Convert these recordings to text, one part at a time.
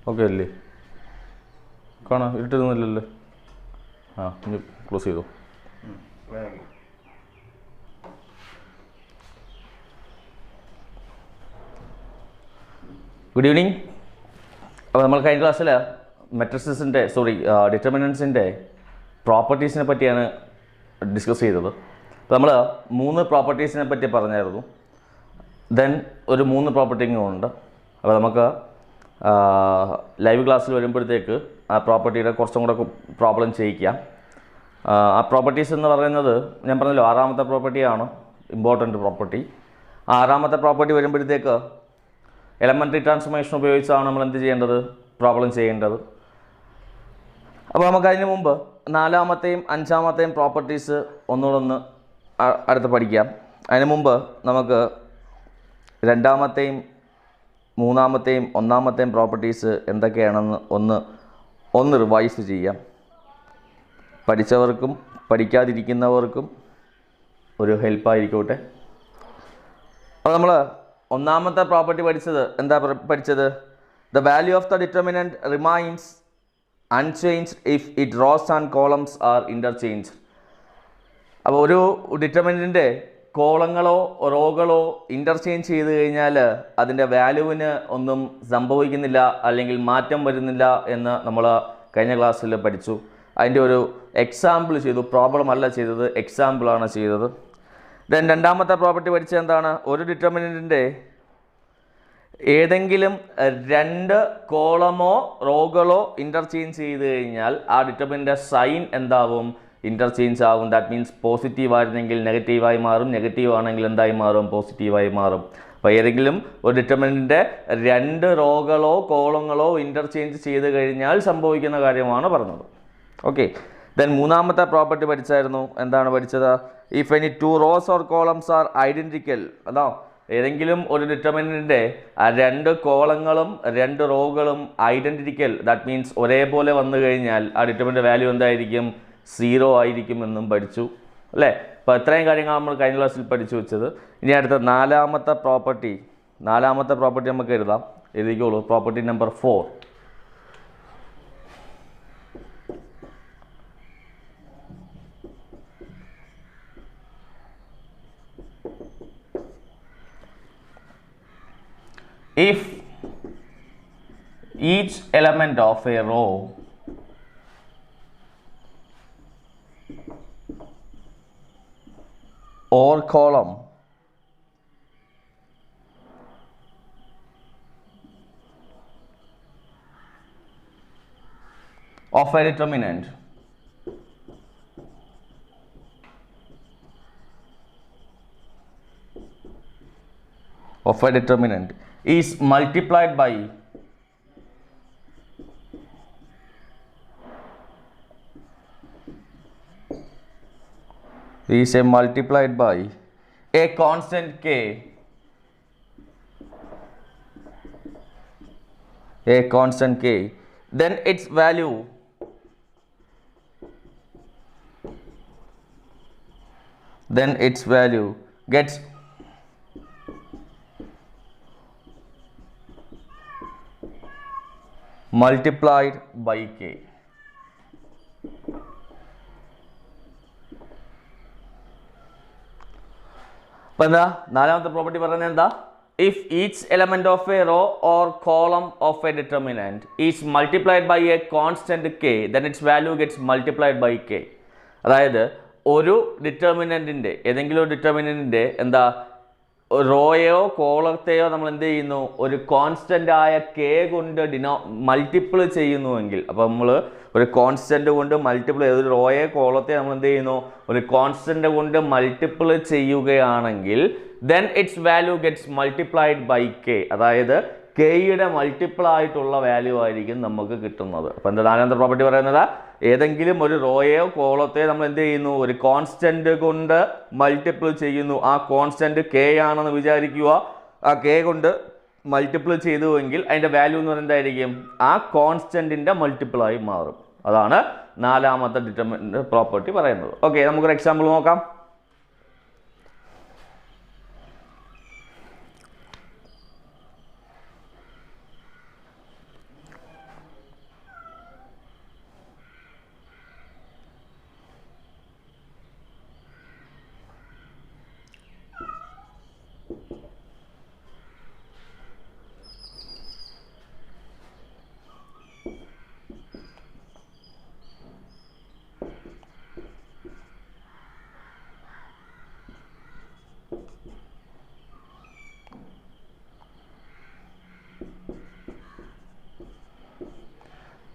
Okay അല്ലേ? കാണാം, ഇരുട്ടൊന്നുമില്ലല്ലോ. ആ, ഇനി ക്ലോസ് ചെയ്തു. Good evening. അപ്പോൾ നമ്മൾ കഴിഞ്ഞ ക്ലാസ്സിൽ മെട്രിക്സിൻ്റെ ഡിറ്റർമിനൻസിൻ്റെ പ്രോപ്പർട്ടീസിനെ പറ്റിയാണ് ഡിസ്കസ് ചെയ്തത്. അപ്പോൾ നമ്മൾ 3 പ്രോപ്പർട്ടീസിനെ പറ്റി പറഞ്ഞായിരുന്നു. ദെൻ ഒരു 3 പ്രോപ്പർട്ടിയും ഉണ്ട്. അപ്പോൾ നമുക്ക് ലൈവ് ക്ലാസ്സിൽ വരുമ്പോഴത്തേക്ക് ആ പ്രോപ്പർട്ടിയുടെ കുറച്ചും കൂടെ പ്രോബ്ലം ചെയ്യിക്കാം. ആ പ്രോപ്പർട്ടീസ് എന്ന് പറയുന്നത് ഞാൻ പറഞ്ഞല്ലോ 6ാമത്തെ പ്രോപ്പർട്ടിയാണ് ഇമ്പോർട്ടൻ്റ് പ്രോപ്പർട്ടി. 6ാമത്തെ പ്രോപ്പർട്ടി വരുമ്പോഴത്തേക്ക് എലമെൻ്ററി ട്രാൻസ്ഫോർമേഷൻ ഉപയോഗിച്ചാണ് നമ്മൾ എന്ത് ചെയ്യേണ്ടത്? പ്രോബ്ലം ചെയ്യേണ്ടത്. അപ്പോൾ നമുക്ക് അതിന് മുമ്പ് 4ാമത്തെയും 5ാമത്തെയും പ്രോപ്പർട്ടീസ് ഒന്നുകൂടെ അടുത്ത് പഠിക്കാം. അതിന് മുമ്പ് നമുക്ക് 2ാമത്തെയും 3ാമത്തെയും 1ാമത്തെയും പ്രോപ്പർട്ടീസ് എന്തൊക്കെയാണെന്ന് ഒന്ന് റിവൈസ് ചെയ്യാം. പഠിച്ചവർക്കും പഠിക്കാതിരിക്കുന്നവർക്കും ഒരു ഹെൽപ്പായിരിക്കട്ടെ. അപ്പോൾ നമ്മൾ 1ാമത്തെ പ്രോപ്പർട്ടി പഠിച്ചത് the value of the determinant remains unchanged if it rows and columns are interchanged. അപ്പോൾ ഒരു ഡിറ്റർമിനൻറ്റിൻ്റെ കോളങ്ങളോ റോകളോ ഇൻ്റർചേഞ്ച് ചെയ്ത് കഴിഞ്ഞാൽ അതിൻ്റെ വാല്യൂവിന് ഒന്നും സംഭവിക്കുന്നില്ല, അല്ലെങ്കിൽ മാറ്റം വരുന്നില്ല എന്ന് നമ്മൾ കഴിഞ്ഞ ക്ലാസ്സിൽ പഠിച്ചു. അതിൻ്റെ ഒരു എക്സാമ്പിൾ ചെയ്തു. പ്രോബ്ലം അല്ല ചെയ്തത്, എക്സാമ്പിളാണ് ചെയ്തത്. ദെൻ 2ാമത്തെ പ്രോപ്പർട്ടി പഠിച്ചത് എന്താണ്? ഒരു ഡിറ്റർമിനൻറ്റിൻ്റെ ഏതെങ്കിലും 2 കോളമോ റോകളോ ഇൻ്റർചേഞ്ച് ചെയ്ത് കഴിഞ്ഞാൽ ആ ഡിറ്റർമിനൻറ്റിൻ്റെ സൈൻ എന്താവും? ഇൻ്റർചേഞ്ച് ആവും. ദാറ്റ് മീൻസ് പോസിറ്റീവ് ആയിരുന്നെങ്കിൽ നെഗറ്റീവായി മാറും, നെഗറ്റീവ് ആണെങ്കിൽ എന്തായി മാറും? പോസിറ്റീവായി മാറും. അപ്പോൾ ഏതെങ്കിലും ഒരു ഡിറ്റർമിനൻറ്റിൻ്റെ 2 റോകളോ കോളങ്ങളോ ഇൻ്റർചേഞ്ച് ചെയ്ത് കഴിഞ്ഞാൽ സംഭവിക്കുന്ന കാര്യമാണ് പറഞ്ഞത്. ഓക്കെ. ദെൻ 3ാമത്തെ പ്രോപ്പർട്ടി പഠിച്ചായിരുന്നു. എന്താണ് പഠിച്ചത്? If any 2 rows or columns are identical. അതോ ഏതെങ്കിലും ഒരു ഡിറ്റർമിനൻറ്റിൻ്റെ 2 കോളങ്ങളും 2 റോകളും ഐഡൻറ്റിക്കൽ, ദാറ്റ് മീൻസ് ഒരേപോലെ വന്നു കഴിഞ്ഞാൽ ആ ഡിറ്റർമിനൻറ്റ് വാല്യൂ എന്തായിരിക്കും? 0 ആയിരിക്കുമെന്നും പഠിച്ചു അല്ലേ? അപ്പോൾ ഇത്രയും കാര്യങ്ങൾ നമ്മൾ കഴിഞ്ഞ ക്ലാസ്സിൽ പഠിച്ചു വെച്ചത്. ഇനി അടുത്ത 4ാമത്തെ പ്രോപ്പർട്ടി നമുക്ക് എഴുതിക്കോളൂ. Property number 4. If each element of a row or column of a determinant is multiplied by a constant k, then its value gets multiplied by k. അപ്പോൾ എന്താ 4ാമത്തെ പ്രോപ്പർട്ടി പറയുന്നത് എന്താ? If each element of a row or column of a determinant is multiplied by a constant k, then its value gets multiplied by k. അതായത് ഒരു ഡിറ്റർമിനൻറ്റിൻ്റെ ഏതെങ്കിലും ഒരു ഡിറ്റർമിനൻറ്റിൻ്റെ എന്താ റോയോ കോളത്തെയോ നമ്മൾ എന്ത് ചെയ്യുന്നു? ഒരു കോൺസ്റ്റൻ്റ് ആയ കെ കൊണ്ട് മൾട്ടിപ്പിൾ ചെയ്യുന്നുവെങ്കിൽ, അപ്പോൾ നമ്മൾ ഒരു കോൺസ്റ്റൻ്റ് കൊണ്ട് മൾട്ടിപ്പിൾ ചെയ്ത് ഒരു റോയെ കോളത്തെ നമ്മൾ എന്ത് ചെയ്യുന്നു? ഒരു കോൺസ്റ്റൻ്റ് കൊണ്ട് മൾട്ടിപ്പിൾ ചെയ്യുകയാണെങ്കിൽ then its value gets multiplied by k. അതായത് കെയുടെ മൾട്ടിപ്പിൾ ആയിട്ടുള്ള വാല്യൂ ആയിരിക്കും നമുക്ക് കിട്ടുന്നത്. അപ്പോൾ എന്താ 4ാമത്തെ പ്രോപ്പർട്ടി പറയുന്നത്? ഏതെങ്കിലും ഒരു റോയോ കോളത്തെ നമ്മൾ എന്ത് ചെയ്യുന്നു? ഒരു കോൺസ്റ്റന്റ് കൊണ്ട് മൾട്ടിപ്പിൾ ചെയ്യുന്നു. ആ കോൺസ്റ്റന്റ് കെ ആണെന്ന് വിചാരിക്കുക. ആ കെ കൊണ്ട് മൾട്ടിപ്പിൾ ചെയ്തുവെങ്കിൽ അതിൻ്റെ വാല്യൂ എന്ന് പറയുന്നത് എന്തായിരിക്കും? ആ കോൺസ്റ്റന്റിൻ്റെ മൾട്ടിപ്പിളായി മാറും. അതാണ് 4ാമത്തെ ഡിറ്റർമിനന്റ് പ്രോപ്പർട്ടി പറയുന്നത്. ഓക്കെ, നമുക്കൊരു എക്സാമ്പിൾ നോക്കാം.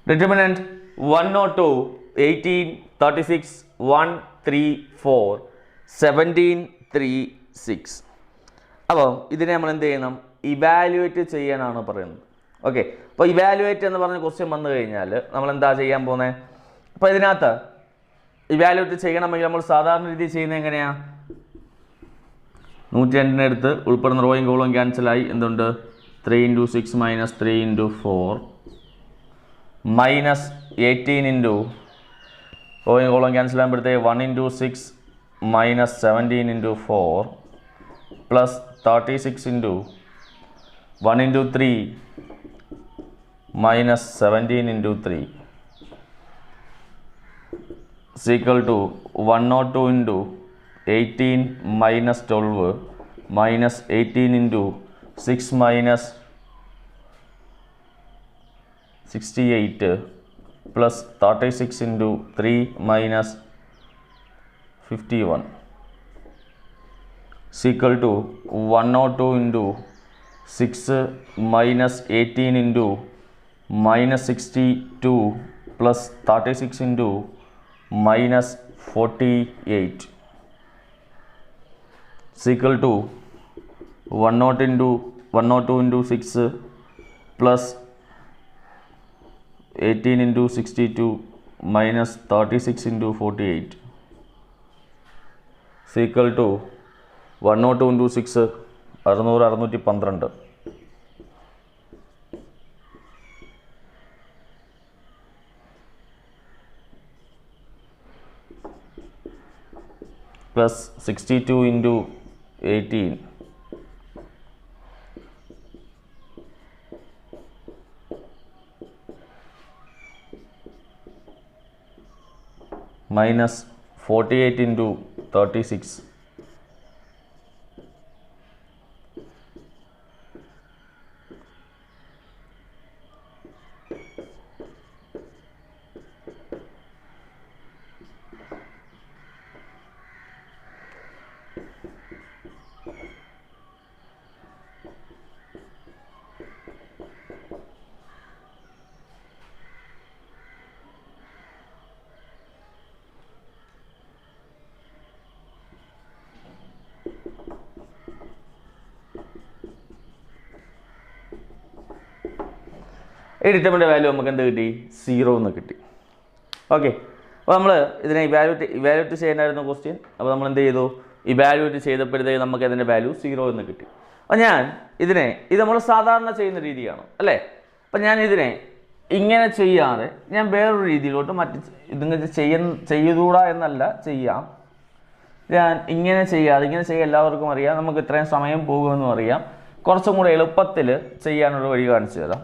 ഡിറ്റർമിനൻറ്റ് 102, 18, 36, 1, 3, 4, 17, 3, 6. അപ്പോൾ ഇതിനെ നമ്മൾ എന്ത് ചെയ്യണം? ഇവാലുവേറ്റ് ചെയ്യാനാണ് പറയുന്നത്. ഓക്കെ, അപ്പോൾ ഇവാലുവേറ്റ് എന്ന് പറഞ്ഞ ക്വസ്റ്റ്യൻ വന്നു കഴിഞ്ഞാൽ നമ്മൾ എന്താ ചെയ്യാൻ പോകുന്നത്? അപ്പോൾ ഇതിനകത്ത് ഇവാലുവേറ്റ് ചെയ്യണമെങ്കിൽ നമ്മൾ സാധാരണ രീതിയിൽ ചെയ്യുന്നത് എങ്ങനെയാണ്? 102 എടുത്ത് ഉൾപ്പെടുന്ന റോയും കോളും ക്യാൻസലായി. എന്തുണ്ട്? 3 × 6 - 3 × 4 മൈനസ് 18 റോയും കോളും ക്യാൻസൽ ആകുമ്പോഴത്തേക്ക് 1 × 6 - 17 × 4 plus 36 × 1 × 3 - 17 × 3 is equal to 102 × 18 - 12 minus 18 × 6 - 68 plus 36 × 3 minus 51 is equal to 102 × 6 minus 18 × minus 62 plus 36 × minus 48 is equal to 102 × 6 plus 18 × 62 minus 36 × 48 is equal to 102 × 6 612 plus 62 × 18 minus 48 × 36 ഈ ഡിറ്റർമിൻ്റെ വാല്യൂ നമുക്ക് എന്ത് കിട്ടി? 0 എന്ന് കിട്ടി. ഓക്കെ, അപ്പോൾ നമ്മൾ ഇതിനെ ഇവാലുവേറ്റ് ചെയ്യാനായിരുന്നു ക്വസ്റ്റ്യൻ. അപ്പോൾ നമ്മൾ എന്ത് ചെയ്തു? ഇവാലുവേറ്റ് ചെയ്തപ്പോഴത്തേക്ക് നമുക്ക് അതിൻ്റെ വാല്യൂ 0 എന്ന് കിട്ടി. അപ്പോൾ ഞാൻ ഇത് നമ്മൾ സാധാരണ ചെയ്യുന്ന രീതിയാണ് അല്ലേ? അപ്പോൾ ഞാൻ ഇതിനെ ഇങ്ങനെ ചെയ്യാതെ ഞാൻ വേറൊരു രീതിയിലോട്ട് ഇതിങ്ങനെ ചെയ്തുകൂടാ എന്നല്ല, ചെയ്യാം. ഞാൻ ഇങ്ങനെ ചെയ്യാൻ എല്ലാവർക്കും അറിയാം. നമുക്ക് ഇത്രയും സമയം പോകുമെന്നും അറിയാം. കുറച്ചും കൂടെ എളുപ്പത്തിൽ ചെയ്യാനൊരു വഴി കാണിച്ചു തരാം.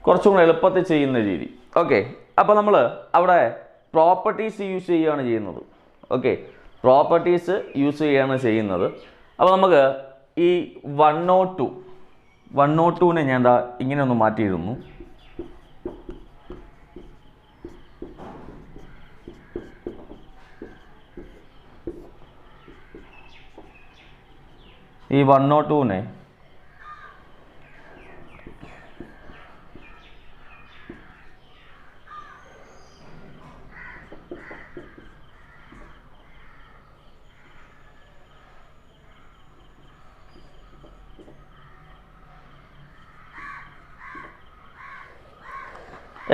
കുറച്ചും കൂടെ എളുപ്പത്തിൽ ചെയ്യുന്ന രീതി. ഓക്കെ, അപ്പോൾ നമ്മൾ അവിടെ പ്രോപ്പർട്ടീസ് യൂസ് ചെയ്യുകയാണ് ചെയ്യുന്നത്. ഓക്കെ, പ്രോപ്പർട്ടീസ് യൂസ് ചെയ്യുകയാണ് ചെയ്യുന്നത്. അപ്പോൾ നമുക്ക് ഈ 102നെ ഞാൻ എന്താ ഇങ്ങനെ ഒന്ന് മാറ്റിയിരുന്നു. ഈ 102നെ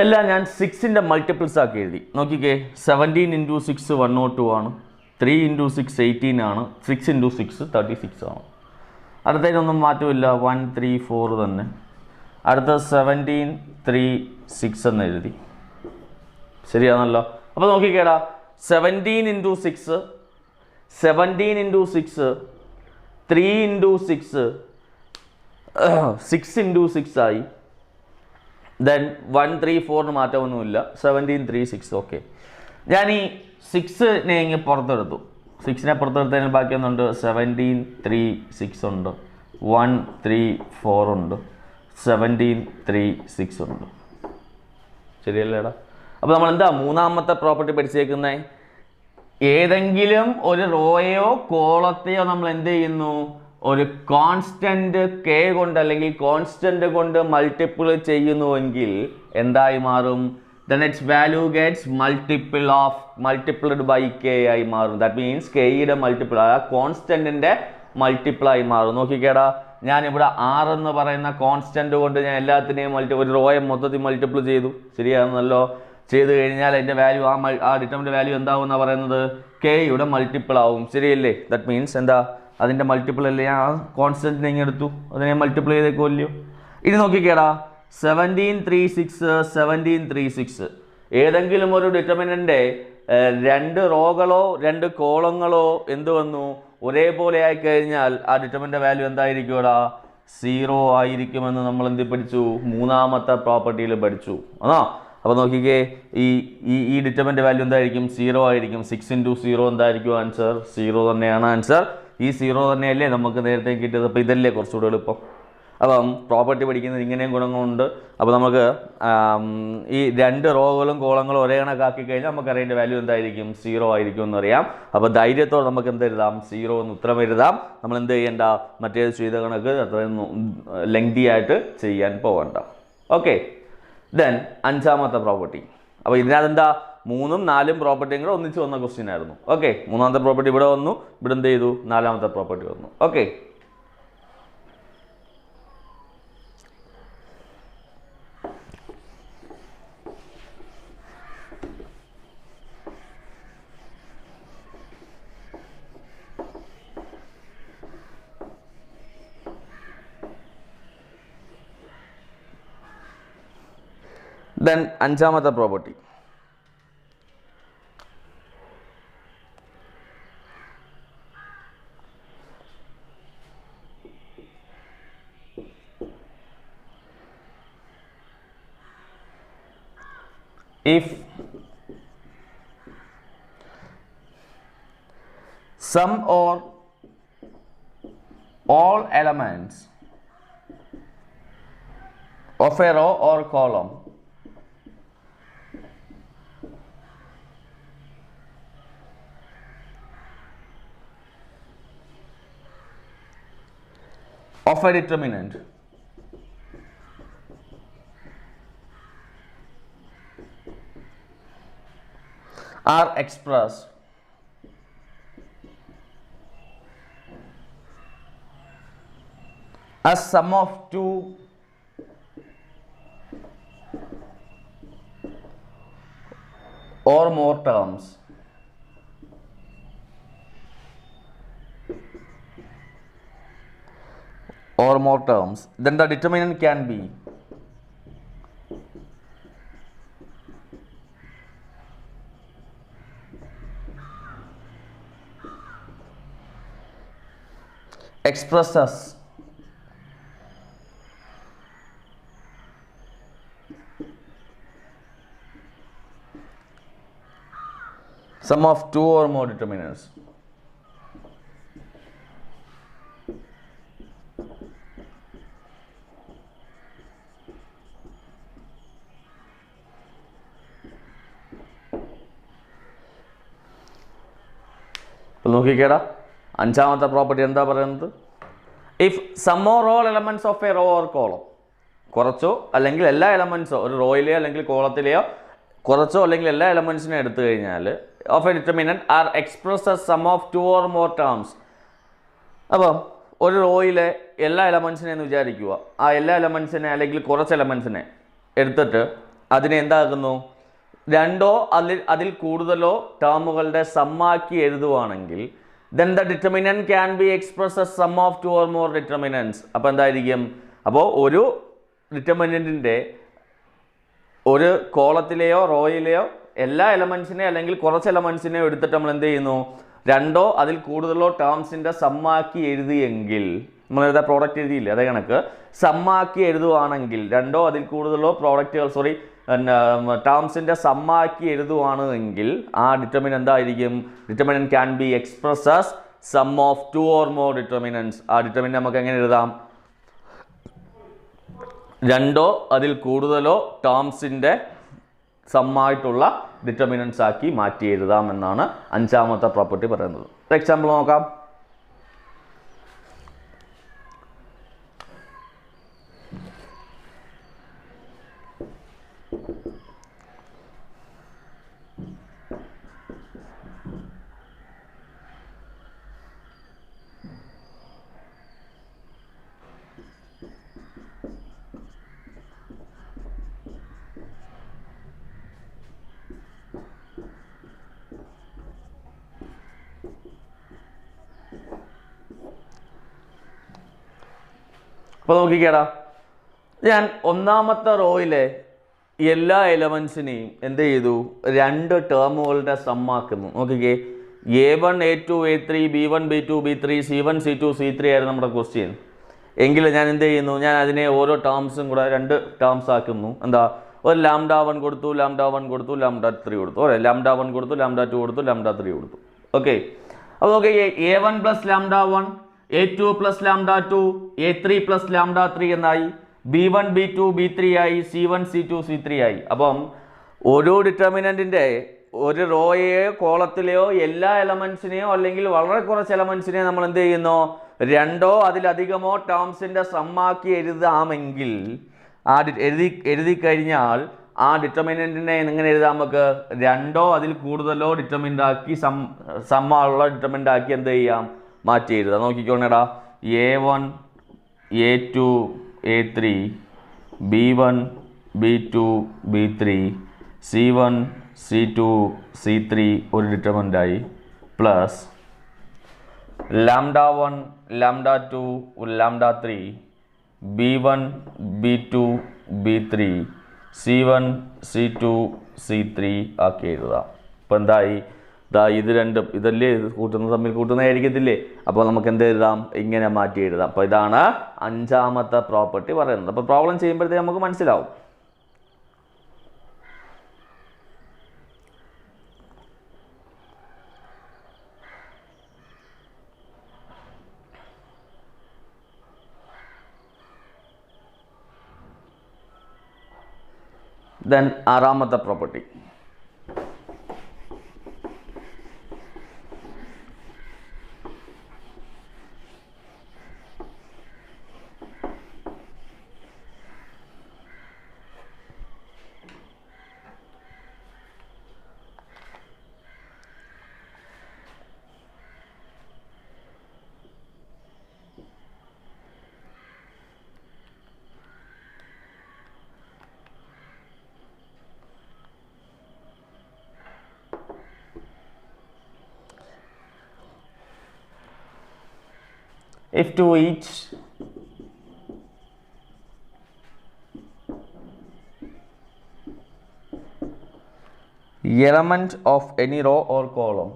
എല്ലാം ഞാൻ 6ൻ്റെ മൾട്ടിപ്പിൾസ് ആക്കി എഴുതി. നോക്കിക്കേ, 17 × 6 102 ആണ്, 3 × 6 18 ആണ്, 6 × 6 36 ആണ്. അടുത്തതിനൊന്നും മാറ്റമില്ല, 1 3 4 തന്നെ. അടുത്ത 17 3 6 എന്ന് എഴുതി. ശരിയാണല്ലോ? അപ്പോൾ നോക്കിക്കേടാ, 17 × 6 3 × 6 6 × 6 ആയി. ദെൻ 1 3 4 മാറ്റമൊന്നുമില്ല, 17 3 6. ഓക്കെ, ഞാൻ ഈ 6നെ ഇങ്ങനെ പുറത്തെടുത്തു. 6നെ പുറത്തെടുത്തതിന് ബാക്കി ഒന്നുണ്ട്? 17 3 6 ഉണ്ട്, 1 3 4 ഉണ്ട്, 17 3 6 ഉണ്ട്. ശരിയല്ലേടാ? അപ്പോൾ നമ്മൾ എന്താ മൂന്നാമത്തെ പ്രോപ്പർട്ടി പഠിച്ചേക്കുന്നത്? ഏതെങ്കിലും ഒരു റോയോ കോളത്തെയോ നമ്മൾ എന്ത് ചെയ്യുന്നു? ഒരു കോൺസ്റ്റന്റ് കെ കൊണ്ട് അല്ലെങ്കിൽ കോൺസ്റ്റന്റ് കൊണ്ട് മൾട്ടിപ്പിൾ ചെയ്യുന്നുവെങ്കിൽ എന്തായി മാറും? then its value gets multiplied by k ആയി മാറും. that means k യുടെ മൾട്ടിപ്പിൾ ആ കോൺസ്റ്റന്റിന്റെ മൾട്ടിപ്പിൾ ആയി മാറും. നോക്കിക്കേടാ, ഞാനിവിടെ 6 എന്ന് പറയുന്ന കോൺസ്റ്റന്റ് കൊണ്ട് ഞാൻ എല്ലാത്തിനെയും ഒരു റോയെ മൊത്തത്തിൽ മൾട്ടിപ്പിൾ ചെയ്തു. ശരിയാണെന്നല്ലോ. ചെയ്ത് കഴിഞ്ഞാൽ അതിൻ്റെ വാല്യൂ ആ ഡിറ്റർമിൻ്റെ വാല്യൂ എന്താവും എന്നാണ് പറയുന്നത്? k യുടെ മൾട്ടിപ്പിൾ ആവും. ശരിയല്ലേ? ദാറ്റ് മീൻസ് എന്താ? അതിൻ്റെ മൾട്ടിപ്പിൾ അല്ലേ? ഞാൻ ആ കോൺസ്റ്റന്റിനെ ഇങ്ങനെ എടുത്തു, അതിനെ മൾട്ടിപ്പിൾ ചെയ്തേക്കുമല്ലോ. ഇനി നോക്കിക്കേടാ, 1736 ഏതെങ്കിലും ഒരു ഡിറ്റർമിനൻ്റെ 2 റോകളോ 2 കോളങ്ങളോ എന്ത് വന്നു? ഒരേപോലെ ആയിക്കഴിഞ്ഞാൽ ആ ഡിറ്റർമിൻ്റെ വാല്യൂ എന്തായിരിക്കുമടാ? 0 ആയിരിക്കുമെന്ന് നമ്മൾ എന്ത് പഠിച്ചു? മൂന്നാമത്തെ പ്രോപ്പർട്ടിയിൽ പഠിച്ചു. ആണോ? അപ്പോൾ നോക്കിക്കേ, ഈ ഡിറ്റർമിൻ്റെ വാല്യൂ എന്തായിരിക്കും? 0 ആയിരിക്കും. 6 × 0 എന്തായിരിക്കും ആൻസർ? 0 തന്നെയാണ് ആൻസർ. ഈ 0 തന്നെയല്ലേ നമുക്ക് നേരത്തെ കിട്ടിയത്? അപ്പോൾ ഇതല്ലേ കുറച്ചുകൂടെ എളുപ്പം. അപ്പം പ്രോപ്പർട്ടി പഠിക്കുന്നത് ഇങ്ങനെയും ഗുണങ്ങളുണ്ട്. അപ്പോൾ നമുക്ക് ഈ 2 റോകളും കോളങ്ങളും ഒരേ കണക്കാക്കി കഴിഞ്ഞാൽ നമുക്ക് അറിയേണ്ട വാല്യൂ എന്തായിരിക്കും? 0 ആയിരിക്കും എന്നറിയാം. അപ്പോൾ ധൈര്യത്തോടെ നമുക്ക് എന്ത് എഴുതാം? 0 എന്ന് ഉത്തരം എഴുതാം. നമ്മൾ എന്ത് ചെയ്യേണ്ട? മറ്റേത് ചെയ്ത കണക്ക് അത്രയും ലെങ്തി ആയിട്ട് ചെയ്യാൻ പോകണ്ട. ഓക്കെ, ദെൻ 5ാമത്തെ പ്രോപ്പർട്ടി. അപ്പോൾ ഇതിനകത്തെന്താ? 3ഉം 4ഉം പ്രോപ്പർട്ടിയും കൂടെ ഒന്നിച്ച് വന്ന ക്വസ്റ്റ്യൻ ആയിരുന്നു. ഓക്കെ, 3ാമത്തെ പ്രോപ്പർട്ടി ഇവിടെ വന്നു, ഇവിടെ എന്ത് ചെയ്തു? 4ാമത്തെ പ്രോപ്പർട്ടി വന്നു. ഓക്കെ, then 5ാമത്തെ property. if some or all elements of a row or column of a determinant are expressed as sum of 2 or more terms then the determinant can be expressed as sum of 2 or more determinants. നോക്കിക്കേടാ, 5ാമത്തെ property എന്താ പറയുന്നത്? If some or all elements of a row or column, കുറച്ചോ അല്ലെങ്കിൽ എല്ലാ എലമെന്റ്സോ, ഒരു റോയിലെയോ അല്ലെങ്കിൽ കോളത്തിലെയോ കുറച്ചോ അല്ലെങ്കിൽ എല്ലാ എലമെന്റ്സിനെ എടുത്തു കഴിഞ്ഞാൽ of a determinant are express as sum of 2 or more terms. അപ്പം ഒരു റോയിലെ എല്ലാ എലമെന്റ്സിനെ എന്ന് വിചാരിക്കുക. ആ എല്ലാ എലമെന്റ്സിനെ അല്ലെങ്കിൽ കുറച്ച് എലമെന്റ്സിനെ എടുത്തിട്ട് അതിനെ എന്താക്കുന്നു? 2ഓ അതിൽ കൂടുതലോ ടേമുകളുടെ സമ്മാക്കി എഴുതുവാണെങ്കിൽ then the determinant can be expressed as sum of 2 or more determinants. അപ്പോൾ എന്തായിരിക്കും? അപ്പോൾ ഒരു ഡിറ്റർമിനൻറ്റിൻ്റെ ഒരു കോളത്തിലെയോ റോയിലെയോ എല്ലാ എലമെന്റ്സിനെ അല്ലെങ്കിൽ കുറച്ച് എലമെന്റ്സിനെയോ എടുത്തിട്ട് നമ്മൾ എന്ത് ചെയ്യുന്നു? 2ഓ അതിൽ കൂടുതലോ ടേംസിൻ്റെ സമ്മാക്കി എഴുതിയെങ്കിൽ, നമ്മൾ എഴുതാ പ്രോഡക്റ്റ് എഴുതിയില്ലേ, അതേ കണക്ക് സമ്മാക്കി എഴുതുവാണെങ്കിൽ 2ഓ അതിൽ കൂടുതലോ ടേംസിൻ്റെ സമ്മാക്കി എഴുതുവാണ് എങ്കിൽ ആ ഡിറ്റർമിനന്റ് എന്തായിരിക്കും? Determinant can be express as sum of 2 or more determinants. ആ ഡിറ്റർമിനന്റ് നമുക്ക് എങ്ങനെ എഴുതാം? 2ഓ അതിൽ കൂടുതലോ ടേംസിൻ്റെ സമ്മായിട്ടുള്ള ഡിറ്റർമിനൻസ് ആക്കി മാറ്റി എഴുതാം എന്നാണ് 5ാമത്തെ പ്രോപ്പർട്ടി പറയുന്നത്. ഒരു എക്സാമ്പിൾ നോക്കാം. അപ്പോൾ നോക്കിക്കേടാ, ഞാൻ ഒന്നാമത്തെ റോയിലെ എല്ലാ എലമെൻസിനെയും എന്ത് ചെയ്തു, 2 ടേമുകളുടെ സമ്മാക്കുന്നു. നോക്കിക്കേ, A1 A2 A3 B1 B2 B3 C1 C2 C3 ആയിരുന്നു നമ്മുടെ ക്വസ്റ്റ്യൻ. എങ്കിൽ ഞാൻ എന്ത് ചെയ്യുന്നു, ഞാൻ അതിനെ ഓരോ ടേംസും കൂടെ 2 ടേംസ് ആക്കുന്നു. എന്താ, ഒരു λ1 കൊടുത്തു, λ1 കൊടുത്തു, λ3 കൊടുത്തു, ഓരോ λ1 കൊടുത്തു, λ2 കൊടുത്തു, λ3 കൊടുത്തു. ഓക്കെ, അപ്പോൾ നോക്കിക്കേ, A1 + λ1 A2 + λ2 A3 + λ3 എന്നായി. B1 B2 B3 ആയി, C1 C2 C3 ആയി. അപ്പം ഓരോ ഡിറ്റർമിനൻറ്റിൻ്റെ ഒരു റോയെയോ കോളത്തിലെയോ എല്ലാ എലമെൻസിനെയോ അല്ലെങ്കിൽ വളരെ കുറച്ച് എലമെൻസിനെയോ നമ്മൾ എന്ത് ചെയ്യുന്നു, 2 അതിലധികമോ ടേംസിൻ്റെ സമ്മാക്കി എഴുതാമെങ്കിൽ എഴുതി കഴിഞ്ഞാൽ ആ ഡിറ്റർമിനൻറ്റിനെ എങ്ങനെ എഴുതാം, നമുക്ക് 2 അതിൽ കൂടുതലോ ഡിറ്റർമിനൻ്റ് ആക്കി സമ്മുള്ള ഡിറ്റർമിനൻ്റ് ആക്കി എന്ത് ചെയ്യാം, മാറ്റി എഴുതാം. നോക്കിക്കോണേടാ, A1 A2 A3 B1 B2 B3 C1 C2 C3 ഒരു ഡിറ്റർമിനൻ്റായി, plus λ1 λ2 λ3 B1 B2 B3 C1 C2 C3 ആക്കി എഴുതാം. അപ്പോൾ എന്തായി, ഇത് രണ്ടും ഇതല്ലേ തമ്മിൽ കൂട്ടുന്നതായിരിക്കത്തില്ലേ. അപ്പോൾ നമുക്ക് എന്ത് എഴുതാം, ഇങ്ങനെ മാറ്റി എഴുതാം. അപ്പോൾ ഇതാണ് 5ാമത്തെ പ്രോപ്പർട്ടി പറയുന്നത്. അപ്പോൾ പ്രോബ്ലം ചെയ്യുമ്പോഴത്തേക്ക് നമുക്ക് മനസ്സിലാവും. Then 6ാമത്തെ property, if to each element of any row or column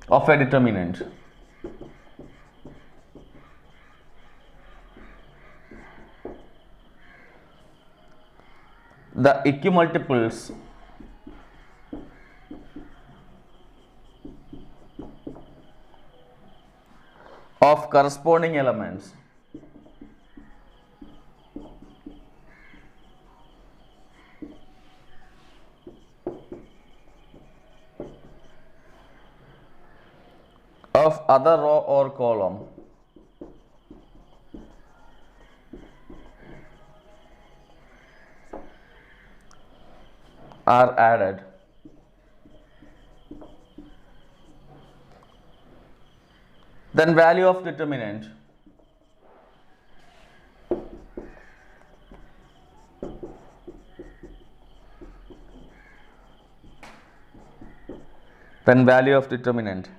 of a determinant the equimultiples of corresponding elements of other row or column are added. Then value of determinant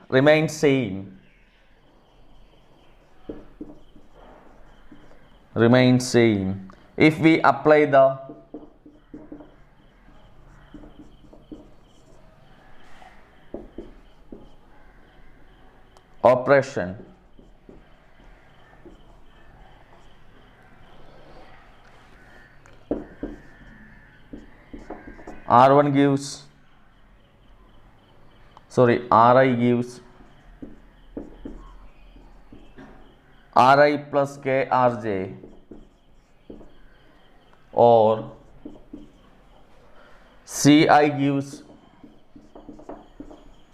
remains same if we apply the operation R1 gives Ri gives Ri plus K Rj, or Ci gives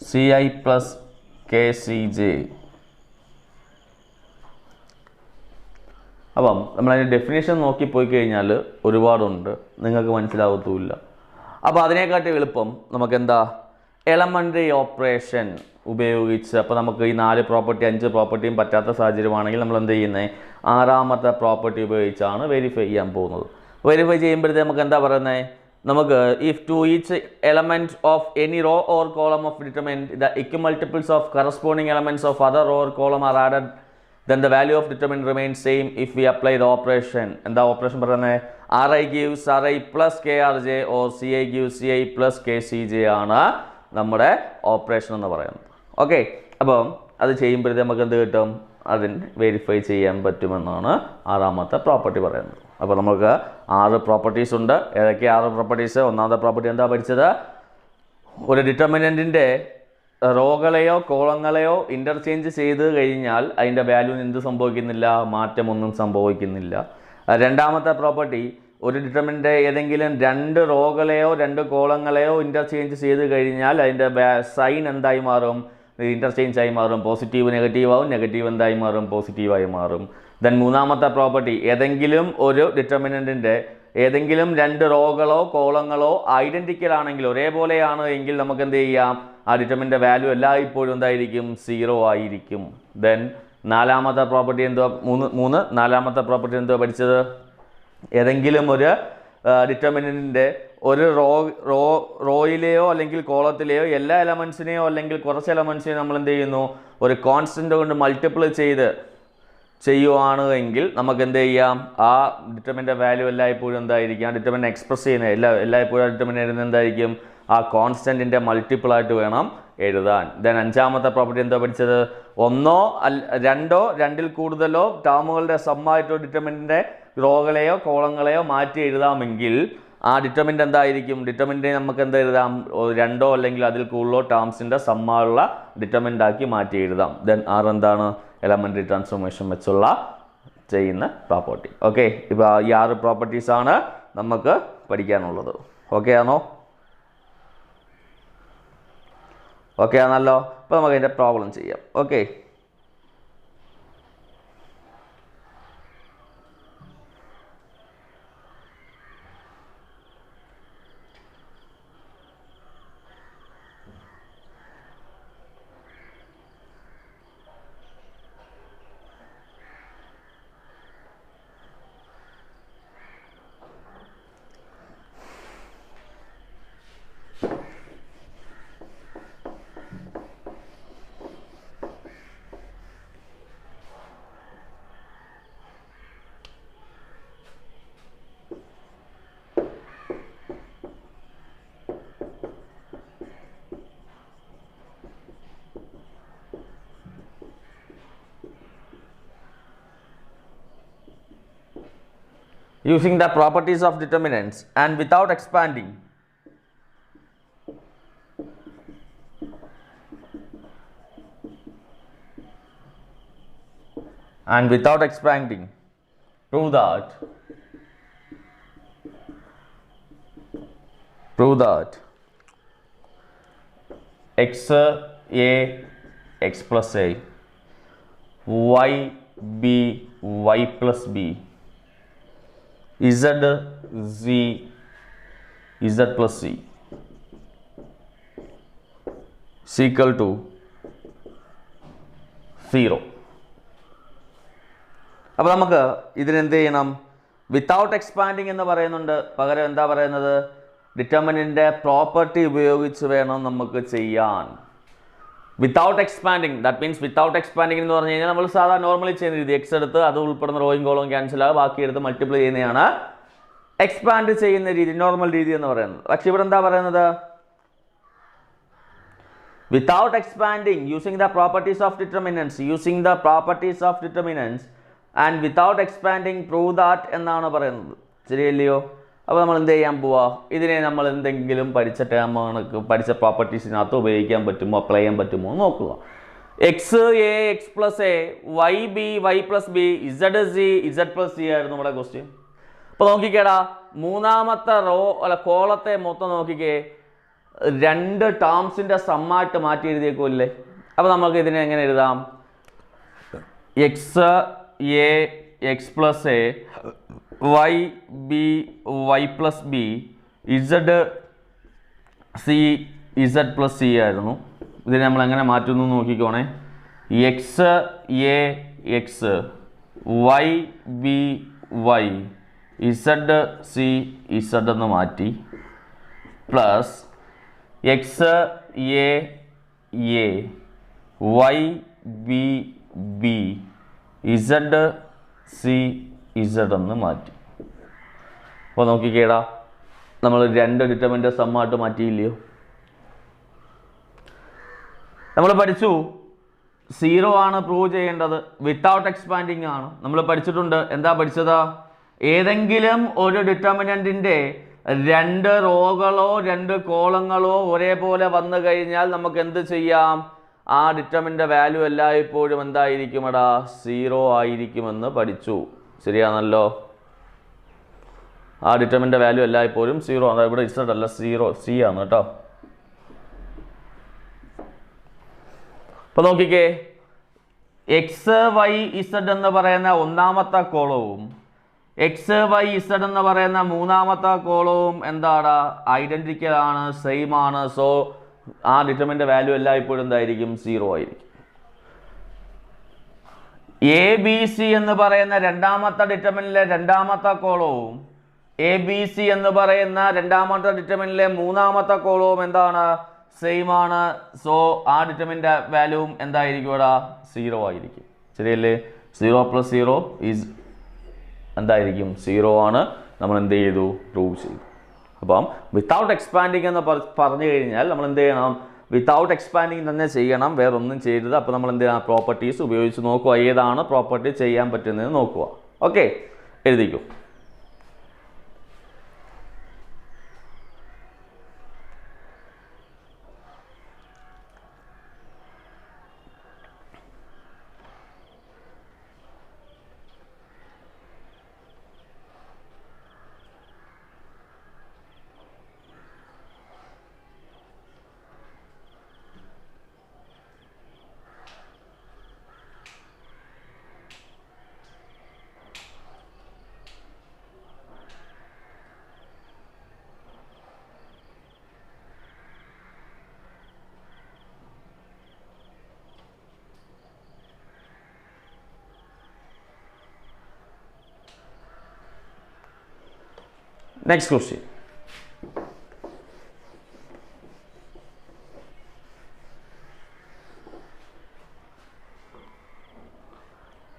Ci plus KCJ. അപ്പം നമ്മളതിൻ്റെ definition നോക്കിപ്പോയി കഴിഞ്ഞാൽ ഒരുപാടുണ്ട്, നിങ്ങൾക്ക് മനസ്സിലാവത്തുമില്ല. അപ്പോൾ അതിനെക്കാട്ടി എളുപ്പം നമുക്കെന്താ, elementary operation ഉപയോഗിച്ച്, അപ്പോൾ നമുക്ക് ഈ 4 പ്രോപ്പർട്ടി 5 പ്രോപ്പർട്ടിയും പറ്റാത്ത സാഹചര്യമാണെങ്കിൽ നമ്മൾ എന്ത് ചെയ്യുന്നത്, 6ാമത്തെ പ്രോപ്പർട്ടി ഉപയോഗിച്ചാണ് വെരിഫൈ ചെയ്യാൻ പോകുന്നത്. വെരിഫൈ ചെയ്യുമ്പോഴത്തേക്ക് നമുക്ക് എന്താ പറയുന്നത്, നമുക്ക് if to each element of any row or column of determinant the equimultiples of corresponding elements of other row or column are added, then the value of determinant remains same if we apply the operation. എന്താ operation പറയുന്നത്? Ri gives Ri plus Krj or Ci gives Ci plus Kcj ആണ് നമ്മുടെ operation എന്ന് പറയുന്നത്. Okay, അപ്പം അത് ചെയ്യുമ്പോഴത്തേ നമുക്ക് എന്ത് കിട്ടും? അതിന് വെരിഫൈ ചെയ്യാൻ പറ്റുമെന്നാണ് ആറാമത്തെ പ്രോപ്പർട്ടി പറയുന്നത്. അപ്പോൾ നമുക്ക് 6 പ്രോപ്പർട്ടീസ് ഉണ്ട്. ഏതൊക്കെ 6 പ്രോപ്പർട്ടീസ്? ഒന്നാമത്തെ പ്രോപ്പർട്ടി എന്താ പഠിച്ചത്? ഒരു ഡിറ്റർമിനൻറ്റിൻ്റെ റോകളെയോ കോളങ്ങളെയോ ഇൻ്റർചേഞ്ച് ചെയ്ത് കഴിഞ്ഞാൽ അതിൻ്റെ വാല്യൂവിന് എന്ത് സംഭവിക്കുന്നില്ല? മാറ്റമൊന്നും സംഭവിക്കുന്നില്ല. രണ്ടാമത്തെ പ്രോപ്പർട്ടി, ഒരു ഡിറ്റർമിനൻ്റ് ഏതെങ്കിലും 2 റോകളെയോ 2 കോളങ്ങളെയോ ഇൻ്റർചേഞ്ച് ചെയ്ത് കഴിഞ്ഞാൽ അതിൻ്റെ സൈൻ എന്തായി മാറും? ഇൻ്റർചേഞ്ച് ആയി മാറും. പോസിറ്റീവ് നെഗറ്റീവ് ആവും, നെഗറ്റീവ് എന്തായി മാറും? പോസിറ്റീവായി മാറും. ദെൻ മൂന്നാമത്തെ പ്രോപ്പർട്ടി, ഏതെങ്കിലും ഒരു ഡിറ്റർമിനൻറ്റിൻ്റെ ഏതെങ്കിലും 2 റോകളോ കോളങ്ങളോ ഐഡൻറ്റിക്കൽ ആണെങ്കിൽ, ഒരേപോലെയാണ് എങ്കിൽ നമുക്ക് എന്ത് ചെയ്യാം? ആ ഡിറ്റർമിനൻ്റെ വാല്യൂ എല്ലായ്പ്പോഴും എന്തായിരിക്കും? 0 ആയിരിക്കും. ദെൻ നാലാമത്തെ പ്രോപ്പർട്ടി എന്തുവാ? നാലാമത്തെ പ്രോപ്പർട്ടി എന്തുവാ പഠിച്ചത്? ഏതെങ്കിലും ഒരു ഡിറ്റർമിനൻറ്റിൻ്റെ ഒരു റോയിലെയോ അല്ലെങ്കിൽ കോളത്തിലെയോ എല്ലാ എലമെൻസിനെയോ അല്ലെങ്കിൽ കുറച്ച് എലമെൻസിനെയോ നമ്മൾ എന്ത് ചെയ്യുന്നു? ഒരു കോൺസ്റ്റൻ്റ് കൊണ്ട് മൾട്ടിപ്പിൾ ചെയ്യുവാണ് എങ്കിൽ നമുക്ക് എന്ത് ചെയ്യാം? ആ ഡിറ്റർമിൻ്റെ വാല്യൂ എല്ലായ്പ്പോഴും എന്തായിരിക്കും? ആ ഡിറ്റർമിനെ എക്സ്പ്രസ് ചെയ്യുന്ന എല്ലായ്പ്പോഴും ആ ഡിറ്റർമിനെ എഴുതുന്നത് എന്തായിരിക്കും? ആ കോൺസ്റ്റൻറ്റിൻ്റെ മൾട്ടിപ്പിളായിട്ട് വേണം എഴുതാൻ. ദെൻ അഞ്ചാമത്തെ പ്രോപ്പർട്ടി എന്താ പഠിച്ചത്? 1 2 2 കൂടുതലോ ടേമുകളുടെ സമ്മായിട്ടോ ഡിറ്റർമിനൻറ്റിൻ്റെ റോകളെയോ കോളങ്ങളെയോ മാറ്റി എഴുതാമെങ്കിൽ ആ ഡിറ്റർമിനൻ്റ് എന്തായിരിക്കും? ഡിറ്റർമിനൻറ്റിനെ നമുക്ക് എന്താ എഴുതാം? 2 അല്ലെങ്കിൽ അതിൽ കൂടുതലോ ടേംസിൻ്റെ സമ്മായുള്ള ഡിറ്റർമിനൻ്റ് ആക്കി മാറ്റി എഴുതാം. ദെൻ എന്താണ്? എലമെൻ്ററി ട്രാൻസ്ഫോർമേഷൻ വെച്ചുള്ള ചെയ്യുന്ന പ്രോപ്പർട്ടി. ഓക്കെ, ഇപ്പോൾ ഈ 6 പ്രോപ്പർട്ടീസാണ് നമുക്ക് പഠിക്കാനുള്ളത്. ഓക്കെ ആണോ? ഓക്കെ ആണല്ലോ. അപ്പോൾ നമുക്ക് അതിൻ്റെ പ്രോബ്ലം ചെയ്യാം. Okay, using the properties of determinants and without expanding prove that x a x plus a y b y plus b z z z plus c is equal to 0. അപ്പോൾ നമുക്ക് ഇതിനെന്ത് ചെയ്യണം? Without expanding എന്ന് പറയുന്നുണ്ട്. പകരം എന്താ പറയുന്നത്? ഡിറ്റർമിനൻ്റിൻ്റെ property ഉപയോഗിച്ച് വേണം നമുക്ക് ചെയ്യാൻ. Without expanding, that means without expanding എന്ന് പറഞ്ഞു കഴിഞ്ഞാൽ നമ്മൾ സാധാരണ നോർമലി ചെയ്യുന്ന രീതി എക്സ് എടുത്ത് അത് ഉൾപ്പെടുന്ന റോയും കോളവും ക്യാൻസൽ ആകും, ബാക്കി എടുത്ത് മൾട്ടിപ്ലൈ ചെയ്യുന്നതാണ് എക്സ്പാൻഡ് ചെയ്യുന്ന രീതി, നോർമൽ രീതി എന്ന് പറയുന്നത്. പക്ഷെ ഇവിടെ എന്താ പറയുന്നത്? Without expanding using the properties of determinants and without expanding prove that എന്നാണ് പറയുന്നത്. ശരിയല്ലയോ? അപ്പോൾ നമ്മൾ എന്ത് ചെയ്യാൻ പോവാ? ഇതിനെ നമ്മൾ എന്തെങ്കിലും പഠിച്ച പ്രോപ്പർട്ടീസിനകത്ത് ഉപയോഗിക്കാൻ പറ്റുമോ, അപ്ലൈ ചെയ്യാൻ പറ്റുമോ നോക്കുക. X A X plus A, Y B Y plus B, Z C Z plus C ആയിരുന്നു നമ്മുടെ ക്വസ്റ്റ്യൻ. അപ്പോൾ നോക്കിക്കേടാ, മൂന്നാമത്തെ കോളത്തെ മൊത്തം നോക്കിക്കേ, 2 ടേംസിൻ്റെ സമ്മായിട്ട് മാറ്റി എഴുതിയേക്കുമല്ലേ. അപ്പോൾ നമുക്ക് ഇതിനെ എങ്ങനെ എഴുതാം? X A X plus A, Y B Y plus B, Z C Z plus C ആയിരുന്നു. ഇതിനെ നമ്മൾ എങ്ങനെ മാറ്റുന്നു നോക്കിക്കോണേ. X A X, Y B Y, Z C Z എന്ന് മാറ്റി. Plus X A A Y B B Z C Z എന്ന് മാറ്റി. അപ്പോൾ നോക്കിക്കേടാ, നമ്മൾ രണ്ട് ഡിറ്റർമിൻ്റെ സമ്മായിട്ട് മാറ്റിയില്ലയോ? നമ്മൾ പഠിച്ചു 0 ആണ് പ്രൂവ് ചെയ്യേണ്ടത്, വിത്തൗട്ട് എക്സ്പാൻഡിങ് ആണ്. നമ്മൾ പഠിച്ചിട്ടുണ്ട്. എന്താ പഠിച്ചത്? ഏതെങ്കിലും ഒരു ഡിറ്റർമിനൻറ്റിൻ്റെ 2 റോകളോ 2 കോളങ്ങളോ ഒരേപോലെ വന്നു കഴിഞ്ഞാൽ നമുക്ക് എന്ത് ചെയ്യാം? ആ ഡിറ്റർമിൻ്റെ വാല്യൂ എല്ലായ്പ്പോഴും എന്തായിരിക്കും? 0 ആയിരിക്കുമെന്ന് പഠിച്ചു. ശരിയാണല്ലോ? ആ ഡിറ്റർമിൻ്റെ വാല്യൂ എല്ലായ്പ്പോഴും 0 ആണ്. ഇവിടെ ഇസഡ് അല്ല, 0 സി ആണ് കേട്ടോ. അപ്പോൾ നോക്കിക്കേ, എക്സ് വൈ ഇസഡ് എന്ന് പറയുന്ന ഒന്നാമത്തെ കോളവും എക്സ് വൈ ഇസഡ് എന്ന് പറയുന്ന മൂന്നാമത്തെ കോളവും എന്താണ്? ഐഡൻറ്റിക്കൽ ആണ്, സെയിം ആണ്. സോ ആ ഡിറ്റർമിൻ്റെ വാല്യൂ എല്ലായ്പ്പോഴും എന്തായിരിക്കും? 0 ആയിരിക്കും. എ ബി സി എന്ന് പറയുന്ന രണ്ടാമത്തെ ഡിറ്റർമിനിലെ രണ്ടാമത്തെ കോളവും എ ബി സി എന്ന് പറയുന്ന രണ്ടാമത്തെ ഡിറ്റർമിനിലെ മൂന്നാമത്തെ കോളവും എന്താണ്? സെയിം ആണ്. സോ ആ ഡിറ്റർമിൻ്റെ വാല്യൂവും എന്തായിരിക്കും? 0 ആയിരിക്കും. ശരിയല്ലേ? 0 + 0 ഈസ് എന്തായിരിക്കും? 0 ആണ്. നമ്മൾ എന്ത് ചെയ്തു? പ്രൂവ് ചെയ്തു. അപ്പം വിത്തൗട്ട് എക്സ്പാൻഡിങ് എന്ന് പറഞ്ഞു കഴിഞ്ഞാൽ നമ്മൾ എന്ത് ചെയ്യണം? വിത്തൗട്ട് എക്സ്പാൻഡിങ് തന്നെ ചെയ്യണം, വേറെ ഒന്നും ചെയ്തത്. അപ്പോൾ നമ്മൾ എന്ത് ചെയ്യണം? പ്രോപ്പർട്ടീസ് ഉപയോഗിച്ച് നോക്കുക, ഏതാണ് പ്രോപ്പർട്ടി ചെയ്യാൻ പറ്റുന്നത് നോക്കുക. Okay, എഴുതിക്കൂ. Next question.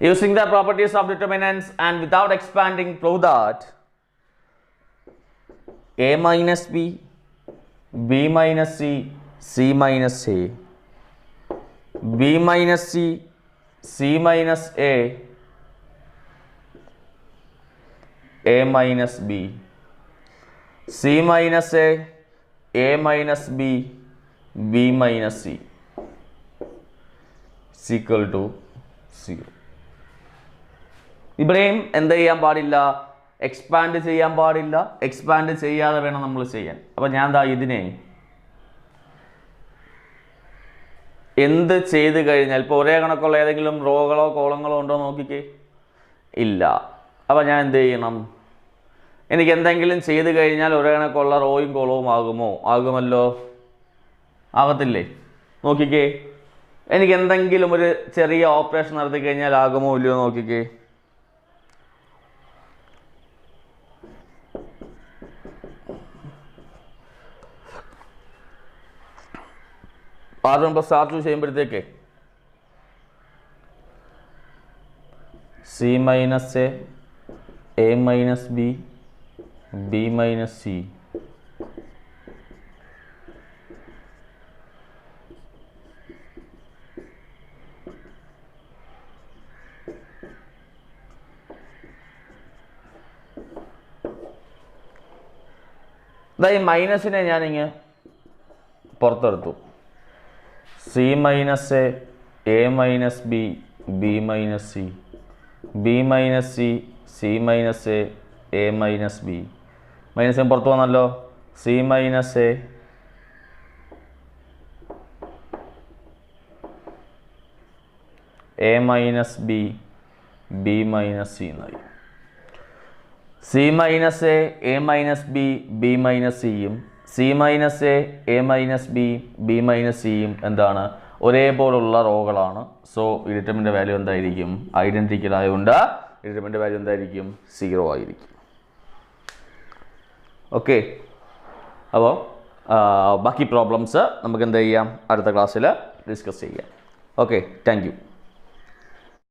Using the properties of determinants and without expanding, prove that a minus b, b minus c, c minus a, b minus c, c minus a minus b, c minus a minus b, b minus c is equal to 0. ഇവിടെയും എന്ത് ചെയ്യാൻ പാടില്ല? Expand ചെയ്യാൻ പാടില്ല. Expand ചെയ്യാതെ വേണം നമ്മൾ ചെയ്യാൻ. അപ്പം ഞാൻ എന്താ ഇതിനെ എന്ത് ചെയ്ത് കഴിഞ്ഞാൽ, ഇപ്പോൾ ഒരേ കണക്കുള്ള ഏതെങ്കിലും റോകളോ കോളങ്ങളോ ഉണ്ടോ നോക്കിക്കേ, ഇല്ല. അപ്പം ഞാൻ എന്ത് ചെയ്യണം? എനിക്ക് എന്തെങ്കിലും ചെയ്ത് കഴിഞ്ഞാൽ ഒരേ കണക്കുള്ള റോയും കോളവും ആകുമോ? ആകുമല്ലോ. ആകത്തില്ലേ? നോക്കിക്കേ, എനിക്ക് എന്തെങ്കിലും ഒരു ചെറിയ ഓപ്പറേഷൻ നടത്തി കഴിഞ്ഞാൽ ആകുമോ ഇല്ലയോ? നോക്കിക്കേ, R1 + R2 ചെയ്യുമ്പോഴത്തേക്ക് c minus a minus b, b minus c, ഈ മൈനസിനെ ഞാനിങ്ങ് പുറത്തെടുത്തു. c minus a minus b, b minus c, b minus c, c minus a minus b. Minus പുറത്ത് വന്നല്ലോ. c minus a minus b, b minus c എന്നായി. c minus a minus b, b minus സിയും c minus a minus b, b minus സിയും എന്താണ്? ഒരേപോലുള്ള റോകളാണ്. So ഡിറ്റർമിൻ്റെ value എന്തായിരിക്കും? Identical ആയതുകൊണ്ട് ഡിറ്റർമിൻ്റെ value എന്തായിരിക്കും? 0 ആയിരിക്കും. ഓക്കെ, അപ്പോൾ ബാക്കി പ്രോബ്ലംസ് നമുക്ക് എന്ത് ചെയ്യാം, അടുത്ത ക്ലാസ്സിൽ ഡിസ്കസ് ചെയ്യാം. Okay, thank you.